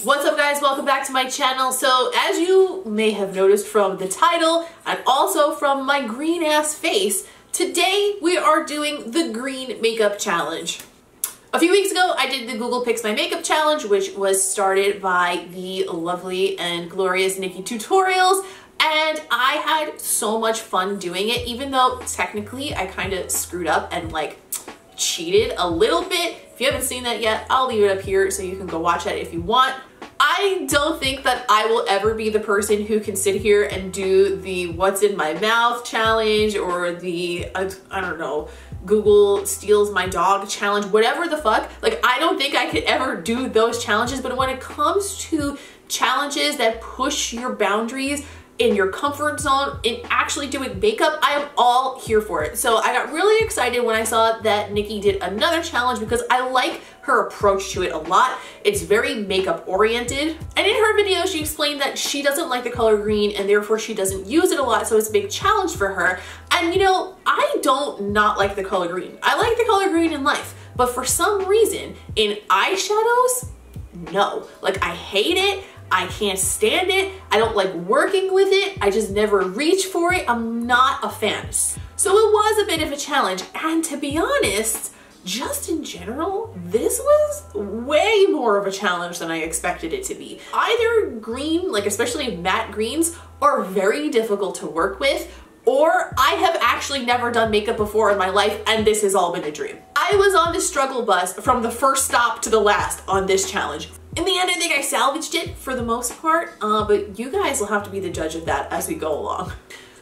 What's up guys, welcome back to my channel. So as you may have noticed from the title and also from my green ass face, today we are doing the green makeup challenge. A few weeks ago I did the Google Picks My Makeup challenge, which was started by the lovely and glorious Nikkietutorials, and I had so much fun doing it, even though technically I kind of screwed up and like cheated a little bit. If you haven't seen that yet, I'll leave it up here so you can go watch that if you want. I don't think that I will ever be the person who can sit here and do the what's in my mouth challenge or the, I don't know, Google steals my dog challenge, whatever the fuck. Like, I don't think I could ever do those challenges, but when it comes to challenges that push your boundaries in your comfort zone in actually doing makeup, I am all here for it. So I got really excited when I saw that Nikkie did another challenge because I like her approach to it a lot. It's very makeup oriented. And in her video, she explained that she doesn't like the color green and therefore she doesn't use it a lot. So it's a big challenge for her. And you know, I don't not like the color green. I like the color green in life, but for some reason in eyeshadows, no. Like, I hate it. I can't stand it. I don't like working with it. I just never reach for it. I'm not a fan. So it was a bit of a challenge. And to be honest, just in general, this was way more of a challenge than I expected it to be. Either green, like especially matte greens, are very difficult to work with, or I have actually never done makeup before in my life and this has all been a dream. I was on the struggle bus from the first stop to the last on this challenge. In the end, I think I salvaged it for the most part, but you guys will have to be the judge of that as we go along.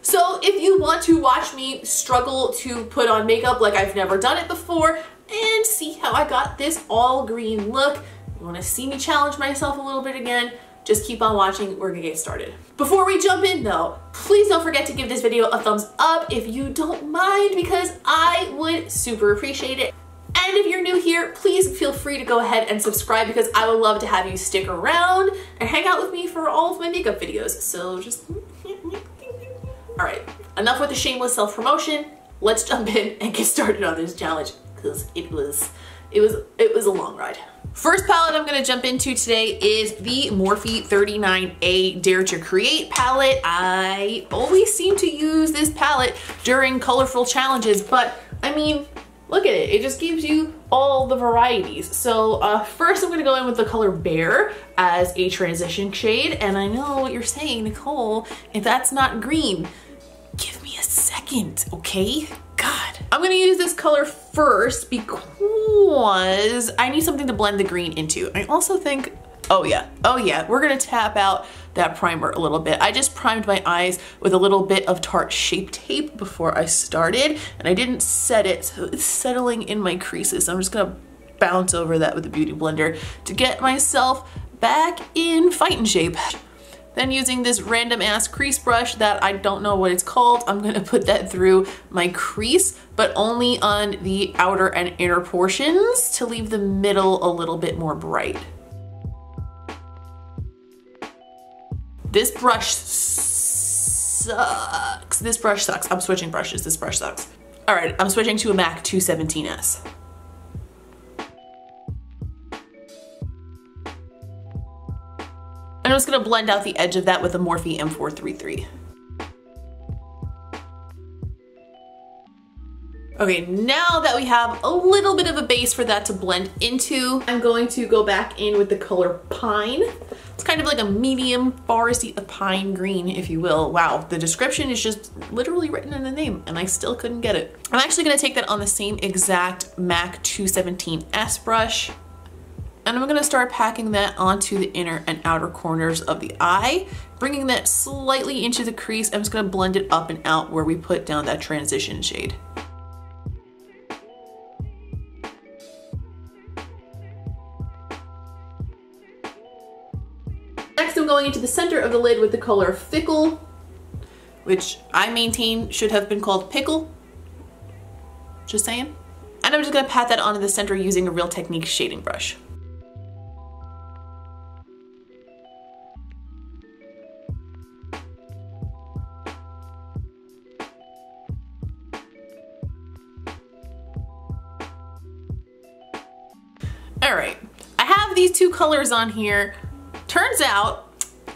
So if you want to watch me struggle to put on makeup like I've never done it before and see how I got this all green look, you want to see me challenge myself a little bit again, just keep on watching. We're gonna get started. Before we jump in though, please don't forget to give this video a thumbs up if you don't mind, because I would super appreciate it. And if you're new here, please feel free to go ahead and subscribe because I would love to have you stick around and hang out with me for all of my makeup videos. So just, all right, enough with the shameless self-promotion. Let's jump in and get started on this challenge because it was a long ride. First palette I'm gonna jump into today is the Morphe 39A Dare to Create palette. I always seem to use this palette during colorful challenges, but I mean, look at it. It just gives you all the varieties. So first I'm gonna go in with the color Bear as a transition shade. And I know what you're saying, Nicole, if that's not green, give me a second, okay? God. I'm gonna use this color first because I need something to blend the green into. I also think, oh yeah, we're gonna tap out that primer a little bit. I just primed my eyes with a little bit of Tarte Shape Tape before I started, and I didn't set it, so it's settling in my creases. So I'm just gonna bounce over that with a beauty blender to get myself back in fighting shape. Then using this random ass crease brush that I don't know what it's called, I'm gonna put that through my crease, but only on the outer and inner portions to leave the middle a little bit more bright. This brush sucks. This brush sucks. I'm switching brushes. This brush sucks. All right, I'm switching to a MAC 217S. I'm just gonna blend out the edge of that with a Morphe M433. Okay, now that we have a little bit of a base for that to blend into, I'm going to go back in with the color Pine. It's kind of like a medium foresty pine green, if you will. Wow, the description is just literally written in the name and I still couldn't get it. I'm actually gonna take that on the same exact MAC 217S brush. And I'm gonna start packing that onto the inner and outer corners of the eye, bringing that slightly into the crease. I'm just gonna blend it up and out where we put down that transition shade. Next, I'm going into the center of the lid with the color Fickle, which I maintain should have been called Pickle. Just saying. And I'm just gonna pat that onto the center using a Real Technique shading brush. All right, I have these two colors on here turns out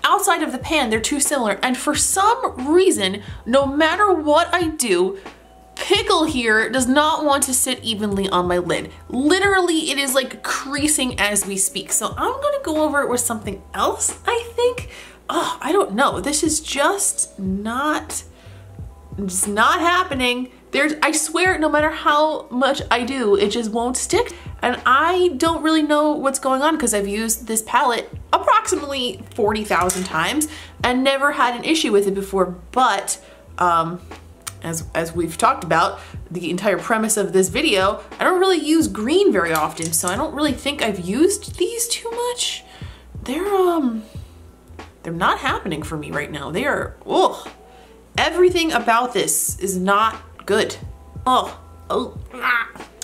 outside of the pan, they're too similar. And for some reason, no matter what I do, Pickle here does not want to sit evenly on my lid. Literally, it is like creasing as we speak. So I'm gonna go over it with something else, I think. Oh, I don't know. This is just not happening. I swear, no matter how much I do, it just won't stick. And I don't really know what's going on because I've used this palette approximately 40,000 times and never had an issue with it before. But as we've talked about, the entire premise of this video, I don't really use green very often, so I don't really think I've used these too much. They're not happening for me right now. They are, ugh. Everything about this is not good.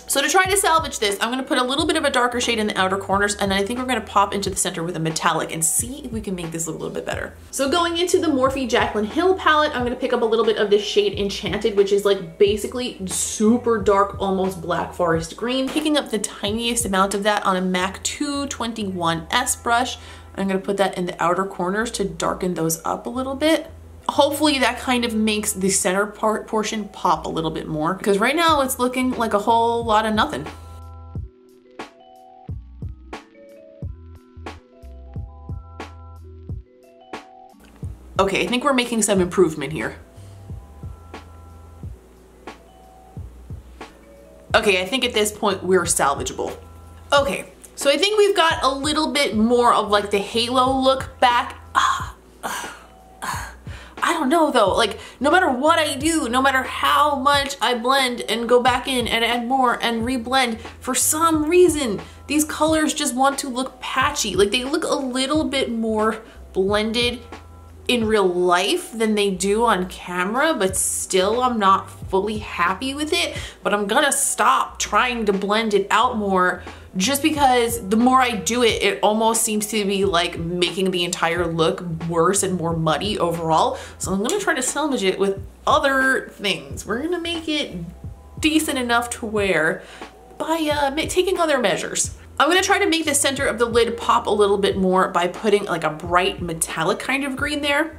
So to try to salvage this, I'm gonna put a little bit of a darker shade in the outer corners, and then I think we're gonna pop into the center with a metallic and see if we can make this look a little bit better. So going into the MORPHE JACLYN Hill palette, I'm gonna pick up a little bit of this shade Enchanted, which is like basically super dark, almost black forest green. Picking up the tiniest amount of that on a MAC 221S brush. I'm gonna put that in the outer corners to darken those up a little bit. Hopefully that kind of makes the center portion pop a little bit more, because right now it's looking like a whole lot of nothing. Okay, I think we're making some improvement here. Okay, I think at this point we're salvageable. Okay, so I think we've got a little bit more of like the halo look back. I don't know though, like no matter what I do, no matter how much I blend and go back in and add more and reblend, for some reason, these colors just want to look patchy. Like they look a little bit more blended in real life than they do on camera, but still I'm not fully happy with it. But I'm gonna stop trying to blend it out more, just because the more I do it, it almost seems to be like making the entire look worse and more muddy overall. So I'm gonna try to salvage it with other things. We're gonna make it decent enough to wear by taking other measures. I'm gonna try to make the center of the lid pop a little bit more by putting like a bright metallic kind of green there.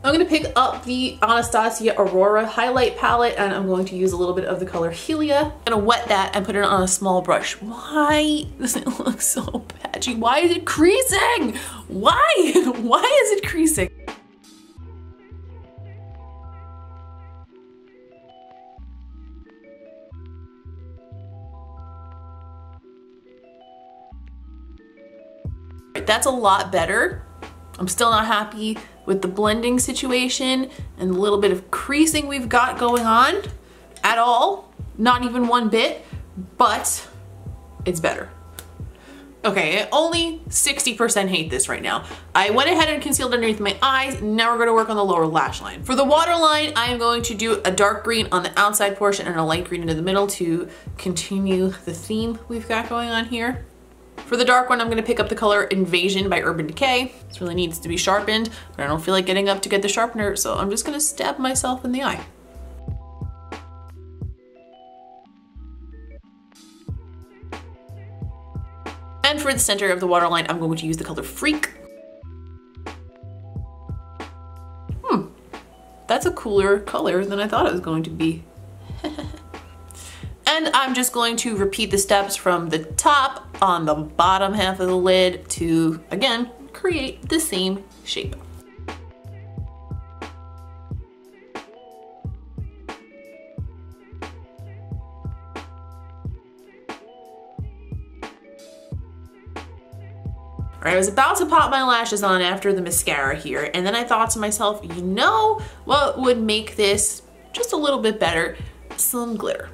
I'm gonna pick up the Anastasia Aurora highlight palette, and I'm going to use a little bit of the color Helia. I'm gonna wet that and put it on a small brush. Why does it look so patchy? Why is it creasing? Why? Why is it creasing? That's a lot better. I'm still not happy with the blending situation and the little bit of creasing we've got going on at all. Not even one bit, but it's better. Okay, I only 60% hate this right now. I went ahead and concealed underneath my eyes. Now we're gonna work on the lower lash line. For the waterline, I am going to do a dark green on the outside portion and a light green into the middle to continue the theme we've got going on here. For the dark one, I'm gonna pick up the color Invasion by Urban Decay. This really needs to be sharpened, but I don't feel like getting up to get the sharpener, so I'm just gonna stab myself in the eye. And for the center of the waterline, I'm going to use the color Freak. That's a cooler color than I thought it was going to be. And I'm just going to repeat the steps from the top on the bottom half of the lid to, again, create the same shape. All right, I was about to pop my lashes on after the mascara here, and then I thought to myself, you know what would make this just a little bit better? Some glitter.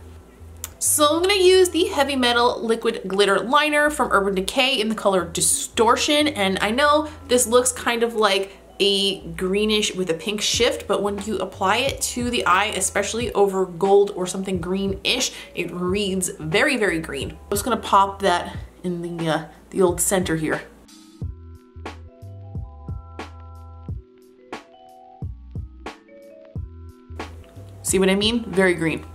So I'm gonna use the Heavy Metal Liquid Glitter Liner from Urban Decay in the color Distortion. And I know this looks kind of like a greenish with a pink shift, but when you apply it to the eye, especially over gold or something greenish, it reads very, very green. I'm just gonna pop that in the old center here. See what I mean? Very green.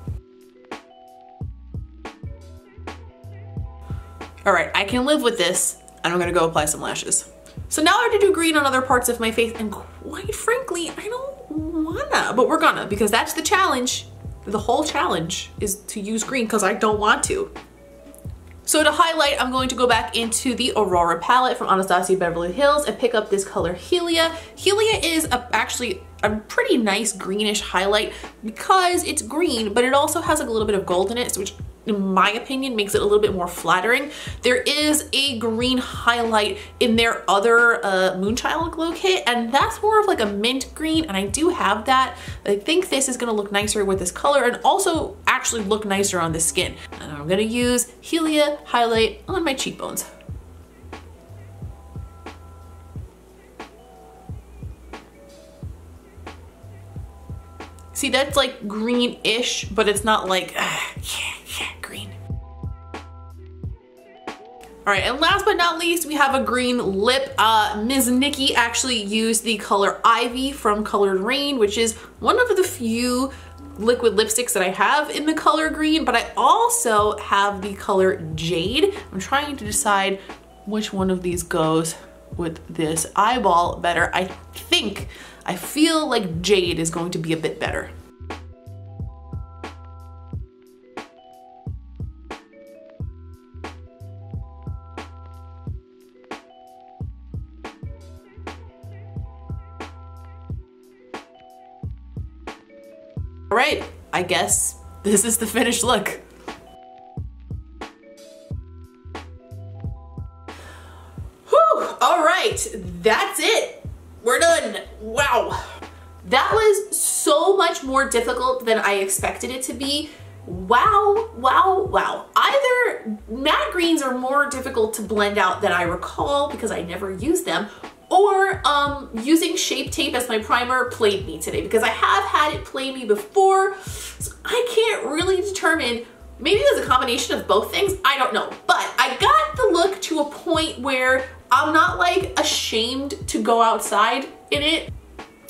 All right, I can live with this, and I'm gonna go apply some lashes. So now I have to do green on other parts of my face, and quite frankly, I don't wanna, but we're gonna, because that's the challenge. The whole challenge is to use green because I don't want to. So to highlight, I'm going to go back into the Aurora palette from Anastasia Beverly Hills and pick up this color Helia. Helia is actually a pretty nice greenish highlight because it's green, but it also has like a little bit of gold in it, which in my opinion makes it a little bit more flattering. There is a green highlight in their other Moonchild glow kit, and that's more of like a mint green, and I do have that. I think this is gonna look nicer with this color and also actually look nicer on the skin. And I'm gonna use Helia highlight on my cheekbones. See, that's like green-ish, but it's not like, green. All right, and last but not least, we have a green lip. Ms. Nikkie actually used the color Ivy from colored RAINE, which is one of the few liquid lipsticks that I have in the color green, but I also have the color Jade. I'm trying to decide which one of these goes with this eyeball better. I feel like Jade is going to be a bit better. All right, I guess this is the finished look. Whew, all right, that's it. We're done. Wow. That was so much more difficult than I expected it to be. Wow, wow, wow. Either matte greens are more difficult to blend out than I recall because I never use them, or using Shape Tape as my primer played me today because I have had it play me before. So I can't really determine. Maybe it was a combination of both things, I don't know. But I got the look to a point where I'm not like ashamed to go outside in it.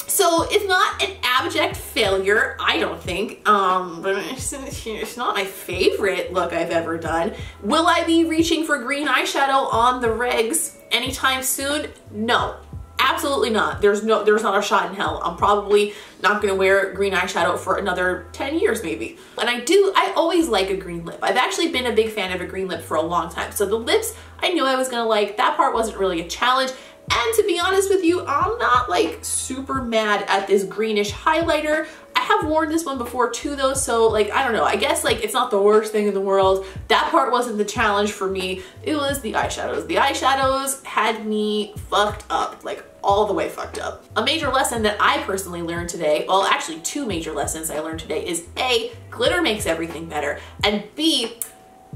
So it's not an abject failure, I don't think, but it's not my favorite look I've ever done. Will I be reaching for green eyeshadow on the regs anytime soon? No, absolutely not. There's not a shot in hell. I'm probably not gonna wear green eyeshadow for another 10 years maybe. And I always like a green lip. I've actually been a big fan of a green lip for a long time. So the lips I knew I was gonna like. That part wasn't really a challenge. And to be honest with you, I'm not like super mad at this greenish highlighter. I have worn this one before too though, so like, I don't know, I guess like it's not the worst thing in the world. That part wasn't the challenge for me. It was the eyeshadows. The eyeshadows had me fucked up, like all the way fucked up. A major lesson that I personally learned today, well actually two major lessons I learned today is A, glitter makes everything better, and B,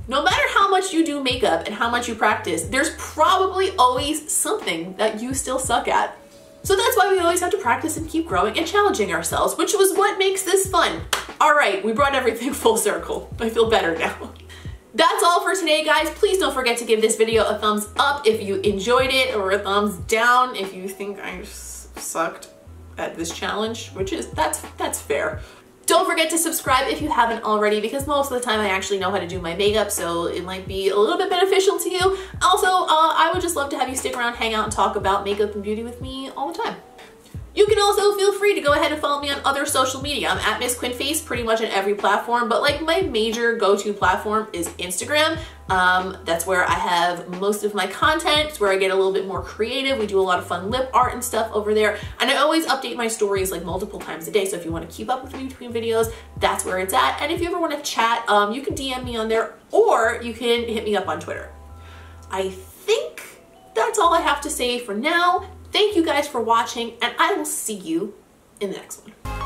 no matter how much you do makeup and how much you practice, there's probably always something that you still suck at. So that's why we always have to practice and keep growing and challenging ourselves, which was what makes this fun. All right, we brought everything full circle. I feel better now. That's all for today, guys. Please don't forget to give this video a thumbs up if you enjoyed it, or a thumbs down if you think I sucked at this challenge, which is, that's fair. Don't forget to subscribe if you haven't already, because most of the time I actually know how to do my makeup, so it might be a little bit beneficial to you. Also, I would just love to have you stick around, hang out, and talk about makeup and beauty with me all the time. You can also feel free to go ahead and follow me on other social media. I'm at MsQuinnFace pretty much on every platform, but like my major go-to platform is Instagram. That's where I have most of my content. It's where I get a little bit more creative. We do a lot of fun lip art and stuff over there. And I always update my stories like multiple times a day. So if you want to keep up with me between videos, that's where it's at. And if you ever want to chat, you can DM me on there, or you can hit me up on Twitter. I think that's all I have to say for now. Thank you guys for watching, and I will see you in the next one.